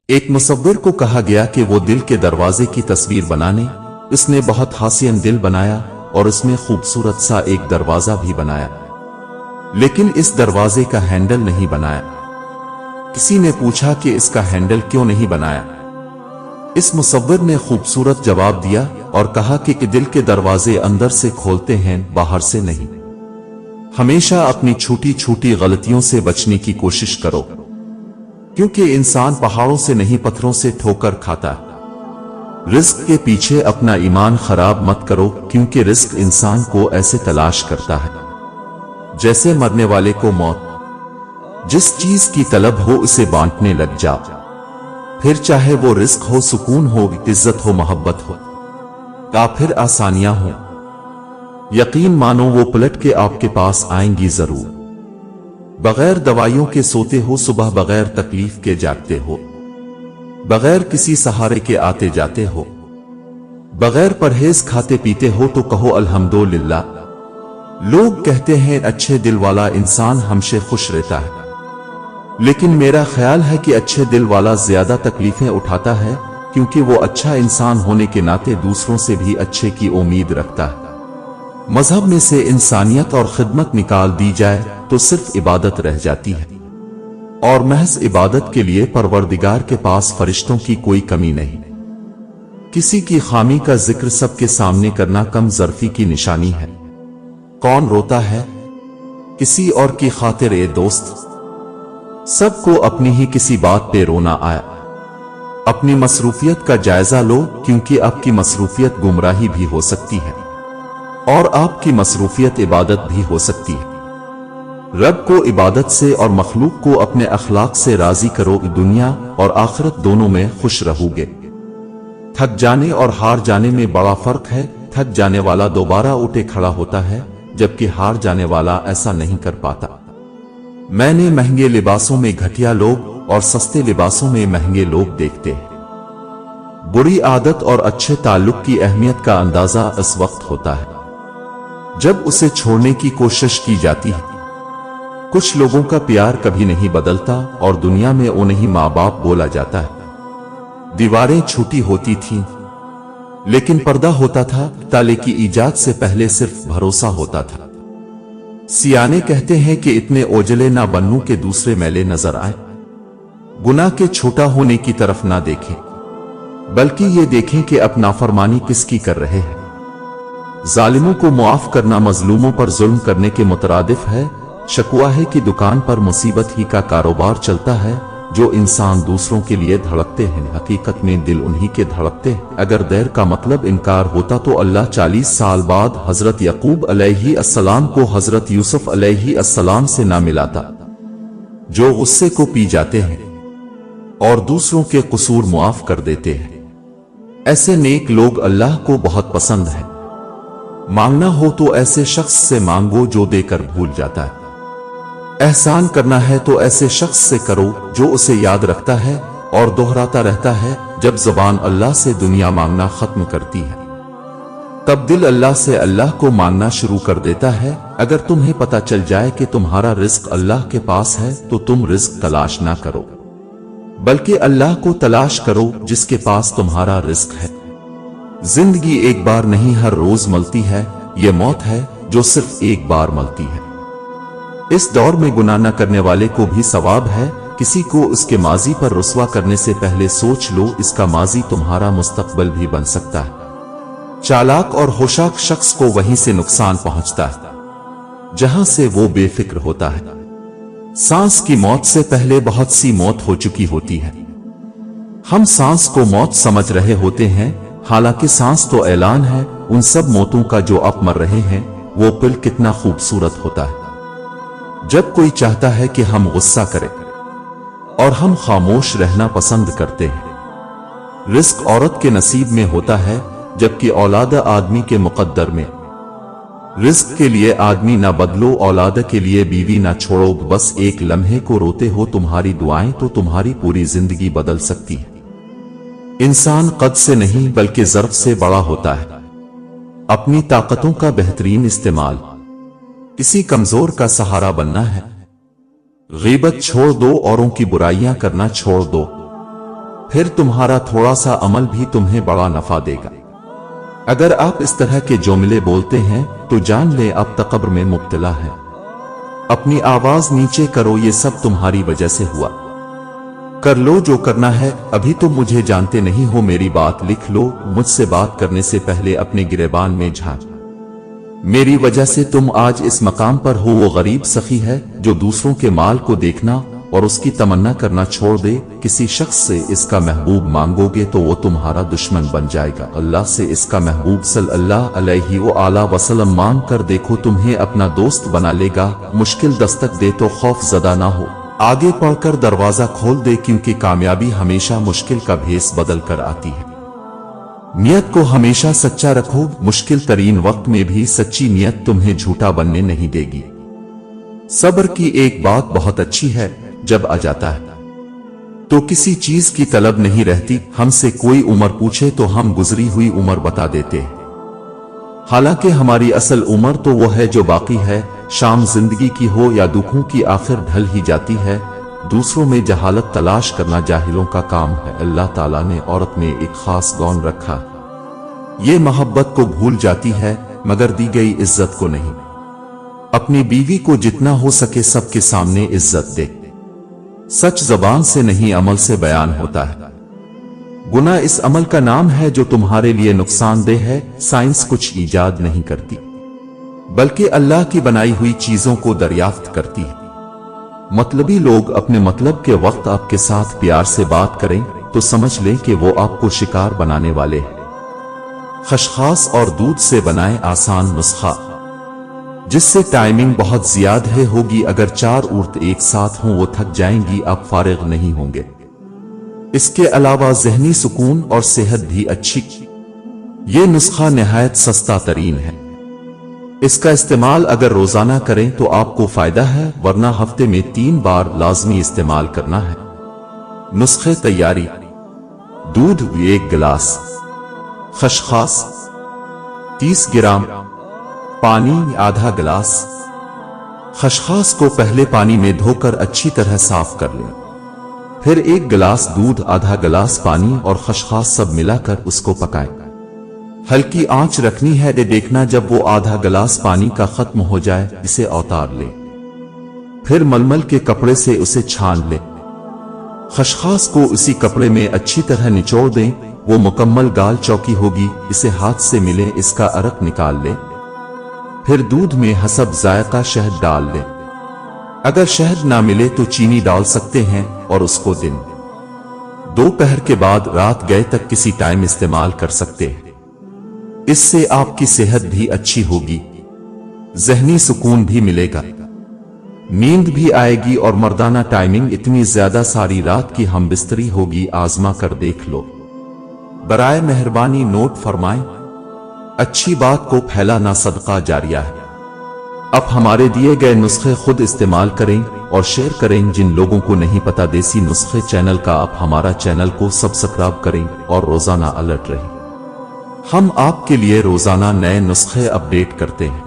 एक मुसव्विर को कहा गया कि वो दिल के दरवाजे की तस्वीर बनाने। उसने बहुत हसीन दिल बनाया और उसमें खूबसूरत सा एक दरवाजा भी बनाया, लेकिन इस दरवाजे का हैंडल नहीं बनाया। किसी ने पूछा कि इसका हैंडल क्यों नहीं बनाया। इस मुसव्विर ने खूबसूरत जवाब दिया और कहा कि दिल के दरवाजे अंदर से खोलते हैं, बाहर से नहीं। हमेशा अपनी छोटी छोटी गलतियों से बचने की कोशिश करो, क्योंकि इंसान पहाड़ों से नहीं पत्थरों से ठोकर खाता है। रिस्क के पीछे अपना ईमान खराब मत करो, क्योंकि रिस्क इंसान को ऐसे तलाश करता है जैसे मरने वाले को मौत। जिस चीज की तलब हो उसे बांटने लग जाओ, फिर चाहे वो रिस्क हो, सुकून हो, इज्जत हो, मोहब्बत हो या फिर आसानियां हो, यकीन मानो वो पलट के आपके पास आएंगी जरूर। बगैर दवाइयों के सोते हो, सुबह बगैर तकलीफ के जागते हो, बगैर किसी सहारे के आते जाते हो, बगैर परहेज खाते पीते हो तो कहो अल्हम्दुलिल्लाह। लोग कहते हैं अच्छे दिल वाला इंसान हमेशा खुश रहता है, लेकिन मेरा ख्याल है कि अच्छे दिल वाला ज्यादा तकलीफें उठाता है, क्योंकि वो अच्छा इंसान होने के नाते दूसरों से भी अच्छे की उम्मीद रखता है। मजहब में से इंसानियत और खिदमत निकाल दी जाए तो सिर्फ इबादत रह जाती है, और महज इबादत के लिए परवरदिगार के पास फरिश्तों की कोई कमी नहीं। किसी की खामी का जिक्र सबके सामने करना कम ज़र्फी की निशानी है। कौन रोता है किसी और की खातिर ए दोस्त? सबको अपनी ही किसी बात पे रोना आया। अपनी मसरूफियत का जायजा लो, क्योंकि आपकी मसरूफियत गुमराही भी हो सकती है और आपकी मसरूफियत इबादत भी हो सकती है। रब को इबादत से और मखलूक को अपने अखलाक से राजी करो, दुनिया और आखिरत दोनों में खुश रहोगे। थक जाने और हार जाने में बड़ा फर्क है। थक जाने वाला दोबारा उठे खड़ा होता है, जबकि हार जाने वाला ऐसा नहीं कर पाता। मैंने महंगे लिबासों में घटिया लोग और सस्ते लिबासों में महंगे लोग देखते हैं। बुरी आदत और अच्छे ताल्लुक की अहमियत का अंदाजा इस वक्त होता है जब उसे छोड़ने की कोशिश की जाती है। कुछ लोगों का प्यार कभी नहीं बदलता और दुनिया में उन्हें माँ बाप बोला जाता है। दीवारें छूटी होती थीं, लेकिन पर्दा होता था। ताले की इजाद से पहले सिर्फ भरोसा होता था। सियाने कहते हैं कि इतने ओझले ना बनूं कि दूसरे मैले नजर आए। गुनाह के छोटा होने की तरफ ना देखें, बल्कि ये देखें कि अब नाफरमानी किसकी कर रहे हैं। जालिमों को मुआफ करना मजलूमों पर जुल्म करने के मुतरादिफ है। शकुआ है कि दुकान पर मुसीबत ही का कारोबार चलता है। जो इंसान दूसरों के लिए धड़कते हैं, हकीकत में दिल उन्हीं के धड़कते हैं। अगर देर का मतलब इनकार होता तो अल्लाह 40 साल बाद हजरत यकूब अलैहिस्सलाम को हजरत यूसुफ अलैहिस्सलाम से ना मिलाता। जो गुस्से को पी जाते हैं और दूसरों के कसूर मुआफ कर देते हैं, ऐसे नेक लोग अल्लाह को बहुत पसंद है। मांगना हो तो ऐसे शख्स से मांगो जो देकर भूल जाता है। एहसान करना है तो ऐसे शख्स से करो जो उसे याद रखता है और दोहराता रहता है। जब ज़बान अल्लाह से दुनिया मांगना खत्म करती है, तब दिल अल्लाह से अल्लाह को मांगना शुरू कर देता है। अगर तुम्हें पता चल जाए कि तुम्हारा रिस्क अल्लाह के पास है तो तुम रिस्क तलाश ना करो, बल्कि अल्लाह को तलाश करो जिसके पास तुम्हारा रिस्क है। जिंदगी एक बार नहीं हर रोज मलती है। ये मौत है जो सिर्फ एक बार मलती है। इस दौर में गुनाह न करने वाले को भी सवाब है। किसी को उसके माजी पर रुस्वा करने से पहले सोच लो, इसका माजी तुम्हारा मुस्तकबिल भी बन सकता है। चालाक और होशाक शख्स को वहीं से नुकसान पहुंचता है जहां से वो बेफिक्र होता है। सांस की मौत से पहले बहुत सी मौत हो चुकी होती है। हम सांस को मौत समझ रहे होते हैं, हालांकि सांस तो ऐलान है उन सब मौतों का जो अब मर रहे हैं। वो पल कितना खूबसूरत होता है जब कोई चाहता है कि हम गुस्सा करें और हम खामोश रहना पसंद करते हैं। रिस्क औरत के नसीब में होता है, जबकि औलाद आदमी के मुकद्दर में। रिस्क के लिए आदमी ना बदलो, औलाद के लिए बीवी ना छोड़ो। बस एक लम्हे को रोते हो तुम्हारी दुआएं तो तुम्हारी पूरी जिंदगी बदल सकती है। इंसान कद से नहीं बल्कि ज़र्फ से बड़ा होता है। अपनी ताकतों का बेहतरीन इस्तेमाल। किसी कमजोर का सहारा बनना है। गीबत छोड़ दो, औरों की बुराइयां करना छोड़ दो। फिर तुम्हारा थोड़ा सा अमल भी तुम्हें बड़ा नफा देगा। अगर आप इस तरह के जुमले बोलते हैं तो जान ले आप तकब्र में मुब्तला हैं। अपनी आवाज नीचे करो, ये सब तुम्हारी वजह से हुआ। कर लो जो करना है, अभी तुम मुझे जानते नहीं हो, मेरी बात लिख लो। मुझसे बात करने से पहले अपने गिरेबान में झांक। मेरी वजह से तुम आज इस मकाम पर हो। वो गरीब सखी है जो दूसरों के माल को देखना और उसकी तमन्ना करना छोड़ दे। किसी शख्स से इसका महबूब मांगोगे तो वो तुम्हारा दुश्मन बन जाएगा। अल्लाह से इसका महबूब सल्लल्लाहु अलैहि वसल्लम मांग कर देखो, तुम्हें अपना दोस्त बना लेगा। मुश्किल दस्तक दे तो खौफ ज़दा ना हो, आगे पढ़कर दरवाजा खोल दे, क्योंकि कामयाबी हमेशा मुश्किल का भेस बदल कर आती है। नियत को हमेशा सच्चा रखो, मुश्किल तरीन वक्त में भी सच्ची नियत तुम्हें झूठा बनने नहीं देगी। सब्र की एक बात बहुत अच्छी है, जब आ जाता है तो किसी चीज की तलब नहीं रहती। हमसे कोई उम्र पूछे तो हम गुजरी हुई उम्र बता देते हैं, हालांकि हमारी असल उम्र तो वो है जो बाकी है। शाम जिंदगी की हो या दुखों की, आखिर ढल ही जाती है। दूसरों में जहालत तलाश करना जाहिलों का काम है। अल्लाह ताला ने औरत में एक खास गुण रखा, ये मोहब्बत को भूल जाती है मगर दी गई इज्जत को नहीं। अपनी बीवी को जितना हो सके सबके सामने इज्जत दे। सच जबान से नहीं अमल से बयान होता है। गुनाह इस अमल का नाम है जो तुम्हारे लिए नुकसानदेह है। साइंस कुछ ईजाद नहीं करती, बल्कि अल्लाह की बनाई हुई चीजों को दरियाफ्त करती है। मतलबी लोग अपने मतलब के वक्त आपके साथ प्यार से बात करें तो समझ लें कि वो आपको शिकार बनाने वाले हैं। खशखास और दूध से बनाए आसान नुस्खा, जिससे टाइमिंग बहुत ज्यादा होगी। अगर 4 औरतें एक साथ हों वो थक जाएंगी, आप फारिग नहीं होंगे। इसके अलावा ज़हनी सुकून और सेहत भी अच्छी। ये नुस्खा निहायत सस्ता तरीन है। इसका इस्तेमाल अगर रोजाना करें तो आपको फायदा है, वरना हफ्ते में 3 बार लाजमी इस्तेमाल करना है। नुस्खे तैयारी: दूध 1 गिलास, खशखास 30 ग्राम, पानी आधा गिलास। खशखास को पहले पानी में धोकर अच्छी तरह साफ कर लें, फिर 1 गिलास दूध, आधा गिलास पानी और खशखास सब मिलाकर उसको पकाएं। हल्की आंच रखनी है। देखना जब वो आधा गिलास पानी का खत्म हो जाए, इसे उतार लें। फिर मलमल के कपड़े से उसे छान लें। खशखास को उसी कपड़े में अच्छी तरह निचोड़ दें, वो मुकम्मल गाल चौकी होगी। इसे हाथ से मिले, इसका अरक निकाल लें। फिर दूध में हसब जायका शहद डाल लें। अगर शहद ना मिले तो चीनी डाल सकते हैं और उसको दिन दोपहर के बाद रात गए तक किसी टाइम इस्तेमाल कर सकते हैं। इससे आपकी सेहत भी अच्छी होगी, ज़हनी सुकून भी मिलेगा, नींद भी आएगी और मर्दाना टाइमिंग इतनी ज्यादा सारी रात की हम बिस्तरी होगी। आजमा कर देख लो। बराए मेहरबानी नोट फरमाएं, अच्छी बात को फैलाना सदका जारिया है। अब हमारे दिए गए नुस्खे खुद इस्तेमाल करें और शेयर करें जिन लोगों को नहीं पता देसी नुस्खे चैनल का। आप हमारा चैनल को सब्सक्राइब करें और रोजाना अलर्ट रहें। हम आपके लिए रोजाना नए नुस्खे अपडेट करते हैं।